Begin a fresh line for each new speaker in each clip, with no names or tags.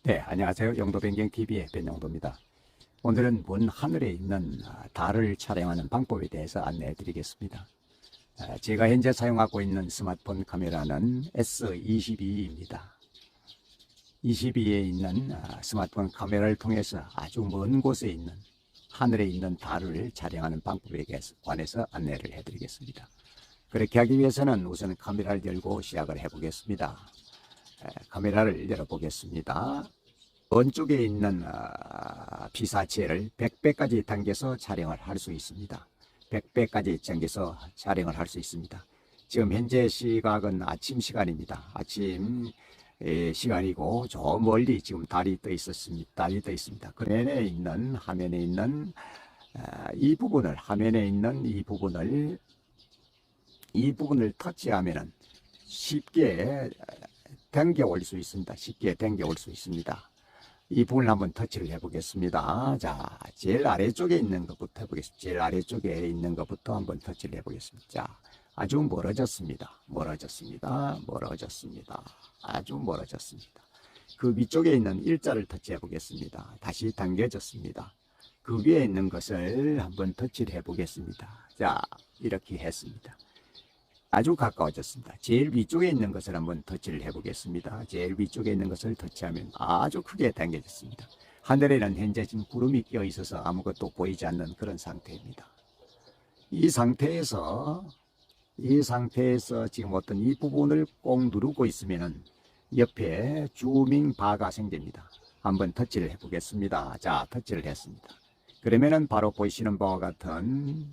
네, 안녕하세요. 영도변경TV의 변영도입니다. 오늘은 먼 하늘에 있는 달을 촬영하는 방법에 대해서 안내해 드리겠습니다. 제가 현재 사용하고 있는 스마트폰 카메라는 S22입니다. 22에 있는 스마트폰 카메라를 통해서 아주 먼 곳에 있는 하늘에 있는 달을 촬영하는 방법에 관해서 안내를 해 드리겠습니다. 그렇게 하기 위해서는 우선 카메라를 열고 시작을 해 보겠습니다. 카메라를 열어보겠습니다. 왼쪽에 있는 피사체를 100배까지 당겨서 촬영을 할 수 있습니다. 100배까지 당겨서 촬영을 할 수 있습니다. 지금 현재 시각은 아침 시간입니다. 아침 시간이고 저 멀리 지금 달이 떠 있었습니다. 달이 떠 있습니다. 그 화면에 있는 이 부분을 화면에 있는 이 부분을 터치하면은 쉽게 당겨 올 수 있습니다. 쉽게 당겨 올 수 있습니다. 이 부분을 한번 터치를 해 보겠습니다. 자, 제일 아래쪽에 있는 것부터 해보겠습니다. 제일 아래쪽에 있는 것부터 한번 터치를 해 보겠습니다. 자, 아주 멀어졌습니다. 아주 멀어졌습니다. 그 위쪽에 있는 일자를 터치해 보겠습니다. 다시 당겨졌습니다. 그 위에 있는 것을 한번 터치를 해 보겠습니다. 자, 이렇게 했습니다. 아주 가까워졌습니다. 제일 위쪽에 있는 것을 한번 터치를 해 보겠습니다. 제일 위쪽에 있는 것을 터치하면 아주 크게 당겨졌습니다. 하늘에는 현재 지금 구름이 끼어 있어서 아무것도 보이지 않는 그런 상태입니다. 이 상태에서 지금 어떤 이 부분을 꼭 누르고 있으면은 옆에 주밍 바가 생깁니다. 한번 터치를 해 보겠습니다. 자, 터치를 했습니다. 그러면은 바로 보이시는 바와 같은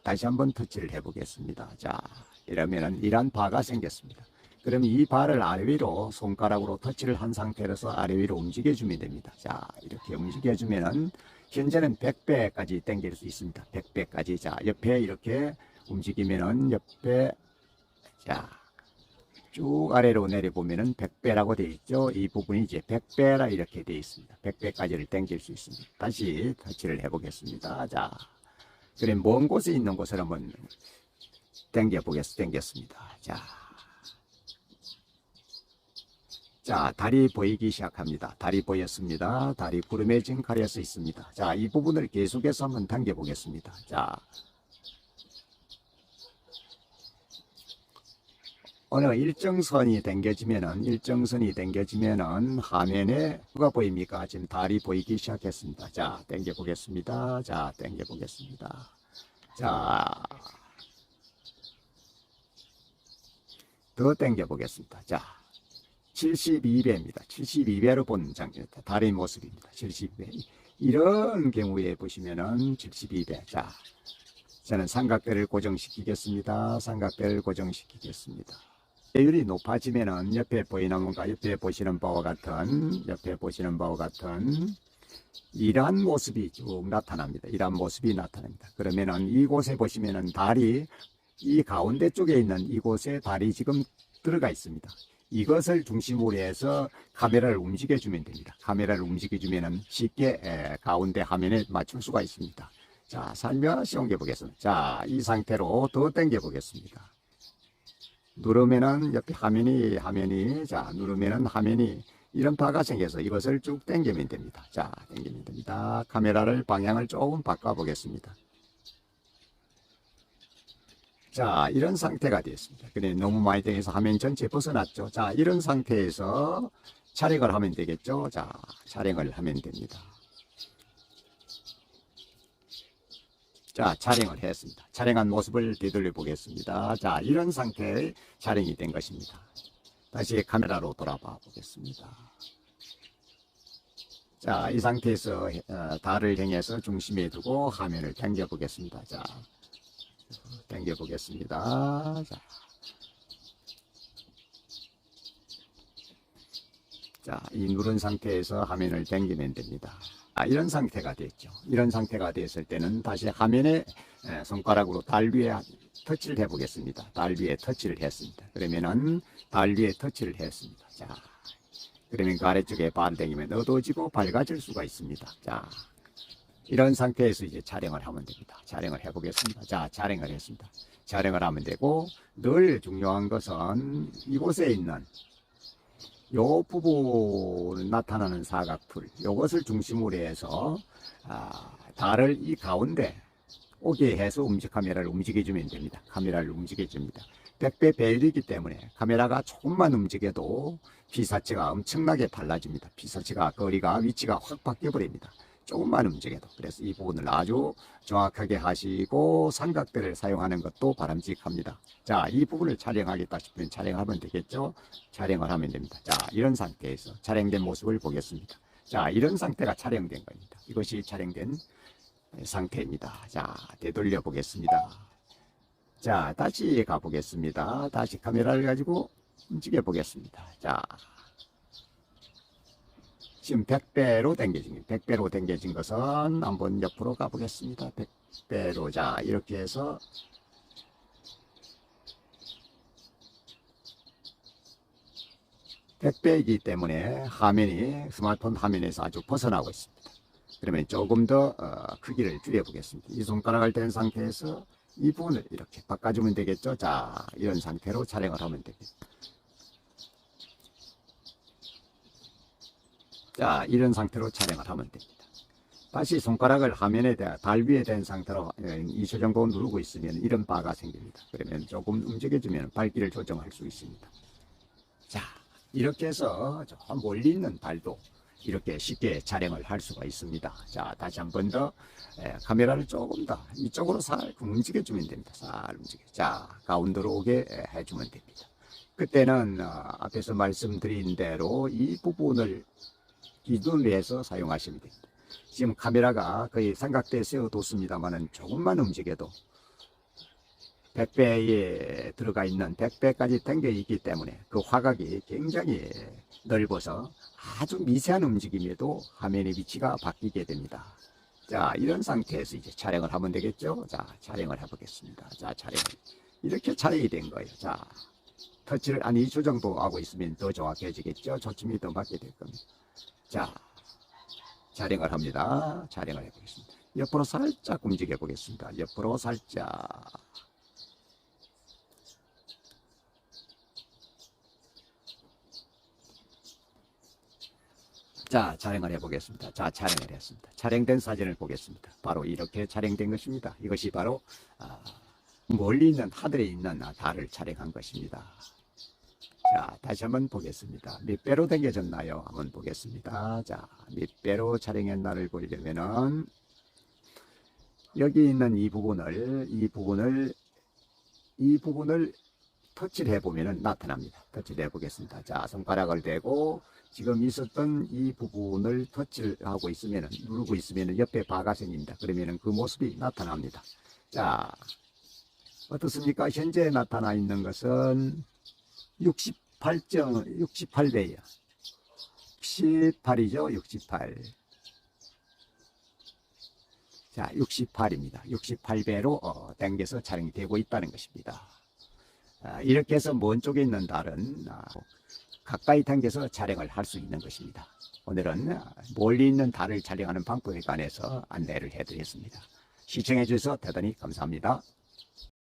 다시 한번 터치를 해 보겠습니다. 자, 이러면은 이런 바가 생겼습니다. 그럼 이 바를 아래 위로 손가락으로 터치를 한 상태로서 아래 위로 움직여 주면 됩니다. 자, 이렇게 움직여 주면은 현재는 100배까지 당길 수 있습니다. 100배까지. 자, 옆에 이렇게 움직이면은 자, 쭉 아래로 내려보면은 100배라고 되어 있죠. 이 부분이 이제 100배라 이렇게 되어 있습니다. 100배까지를 당길 수 있습니다. 다시 터치를 해 보겠습니다. 자, 그럼 먼 곳에 있는 곳을 한번 당겼습니다. 자, 달이 보이기 시작합니다. 달이 보였습니다. 달이 구름에 지금 가려서 있습니다. 자, 이 부분을 계속해서 한번 당겨 보겠습니다. 자, 어느 일정선이 당겨지면은 화면에 뭐가 보입니까? 지금 달이 보이기 시작했습니다. 자, 당겨 보겠습니다. 자, 당겨 보겠습니다. 자, 더 당겨 보겠습니다. 자, 72배입니다. 72배로 본 장면입니다. 달의 모습입니다. 72배. 이런 경우에 보시면은 72배. 자, 저는 삼각대를 고정시키겠습니다. 배율이 높아지면은 옆에 보시는 바와 같은 이러한 모습이 쭉 나타납니다. 그러면은 이곳에 보시면은 달이 이 가운데 쪽에 있는 이곳에 달이 지금 들어가 있습니다. 이것을 중심으로 해서 카메라를 움직여 주면 됩니다. 카메라를 움직여 주면은 쉽게 가운데 화면에 맞출 수가 있습니다. 자, 살며시 옮겨 보겠습니다. 자, 이 상태로 더 당겨 보겠습니다. 누르면은 옆에 누르면은 화면이 이런 바가 생겨서 이것을 쭉 당기면 됩니다. 자, 당기면 됩니다. 카메라를 방향을 조금 바꿔 보겠습니다. 자, 이런 상태가 되었습니다. 그래, 너무 많이 당겨서 화면 전체 벗어났죠. 자, 이런 상태에서 촬영을 하면 되겠죠. 자, 촬영을 하면 됩니다. 자, 촬영을 했습니다. 촬영한 모습을 되돌려 보겠습니다. 자, 이런 상태의 촬영이 된 것입니다. 다시 카메라로 돌아봐 보겠습니다. 자, 이 상태에서 달을 향해서 중심에 두고 화면을 당겨 보겠습니다. 자, 당겨 보겠습니다. 자, 이 누른 상태에서 화면을 당기면 됩니다. 이런 상태가 됐죠. 이런 상태가 됐을 때는 다시 화면에 손가락으로 달 위에 터치를 해 보겠습니다. 달 위에 터치를 했습니다. 그러면은 달 위에 터치를 했습니다. 자, 그러면 그 아래쪽에 발을 당기면 어두워지고 밝아질 수가 있습니다. 자, 이런 상태에서 이제 촬영을 하면 됩니다. 촬영을 해 보겠습니다. 자, 촬영을 했습니다. 촬영을 하면 되고, 늘 중요한 것은 이곳에 있는 요 부분 나타나는 사각풀, 요것을 중심으로 해서 달을 이 가운데 오게 해서 카메라를 움직여주면 됩니다. 카메라를 움직여줍니다. 100배 배율이기 때문에 카메라가 조금만 움직여도 피사체가 엄청나게 달라집니다. 피사체가 거리가 위치가 확 바뀌어 버립니다. 조금만 움직여도. 그래서 이 부분을 아주 정확하게 하시고 삼각대를 사용하는 것도 바람직합니다. 자, 이 부분을 촬영하겠다 싶으면 촬영하면 되겠죠. 촬영을 하면 됩니다. 자, 이런 상태에서 촬영된 모습을 보겠습니다. 자, 이런 상태가 촬영된 겁니다. 이것이 촬영된 상태입니다. 자, 되돌려 보겠습니다. 자, 다시 가보겠습니다. 다시 카메라를 가지고 움직여 보겠습니다. 자, 지금 100배로 당겨진, 100배로 당겨진 것은 한번 옆으로 가보겠습니다. 100배로. 자, 이렇게 해서 백배이기 때문에 화면이 스마트폰 화면에서 아주 벗어나고 있습니다. 그러면 조금 더 크기를 줄여 보겠습니다. 이 손가락을 댄 상태에서 이 부분을 이렇게 바꿔주면 되겠죠. 자, 이런 상태로 촬영을 하면 되겠습니다. 자, 이런 상태로 촬영을 하면 됩니다. 다시 손가락을 화면에 달 위에 댄 상태로 2초 정도 누르고 있으면 이런 바가 생깁니다. 그러면 조금 움직여주면 밝기를 조정할 수 있습니다. 자, 이렇게 해서 저 멀리 있는 달도 이렇게 쉽게 촬영을 할 수가 있습니다. 자, 다시 한 번 더 카메라를 조금 더 이쪽으로 살 움직여주면 됩니다. 살 움직여. 자, 가운데로 오게 해주면 됩니다. 그때는 앞에서 말씀드린 대로 이 부분을 기준으로 해서 사용하시면 됩니다. 지금 카메라가 거의 삼각대에 세워뒀습니다만은 조금만 움직여도 100배에 들어가 있는 100배까지 당겨 있기 때문에 그 화각이 굉장히 넓어서 아주 미세한 움직임에도 화면의 위치가 바뀌게 됩니다. 자, 이런 상태에서 이제 촬영을 하면 되겠죠. 자, 촬영을 해보겠습니다. 자, 이렇게 촬영이 된 거예요. 자, 터치를 한 2초 정도 하고 있으면 더 정확해지겠죠. 초점이 더 맞게 될 겁니다. 자, 촬영을 합니다. 촬영을 해보겠습니다. 옆으로 살짝 움직여 보겠습니다. 옆으로 살짝. 자, 촬영을 해보겠습니다. 자, 촬영을 했습니다. 촬영된 사진을 보겠습니다. 바로 이렇게 촬영된 것입니다. 이것이 바로 멀리 있는 하늘에 있는 달을 촬영한 것입니다. 자, 다시 한번 보겠습니다. 몇 배로 당겨졌나요? 한번 보겠습니다. 자, 몇 배로 촬영했나를 보려면은 여기 있는 이 부분을 터치를 해보면은 나타납니다. 터치를 해보겠습니다. 자, 손가락을 대고 지금 있었던 이 부분을 터치를 하고 있으면은, 누르고 있으면은 옆에 바가 생깁니다. 그러면은 그 모습이 나타납니다. 자, 어떻습니까? 현재 나타나 있는 것은 68배예요. 68이죠. 68. 자, 68입니다. 68배로 당겨서 촬영이 되고 있다는 것입니다. 이렇게 해서 먼 쪽에 있는 달은 가까이 당겨서 촬영을 할 수 있는 것입니다. 오늘은 멀리 있는 달을 촬영하는 방법에 관해서 안내를 해드렸습니다. 시청해 주셔서 대단히 감사합니다.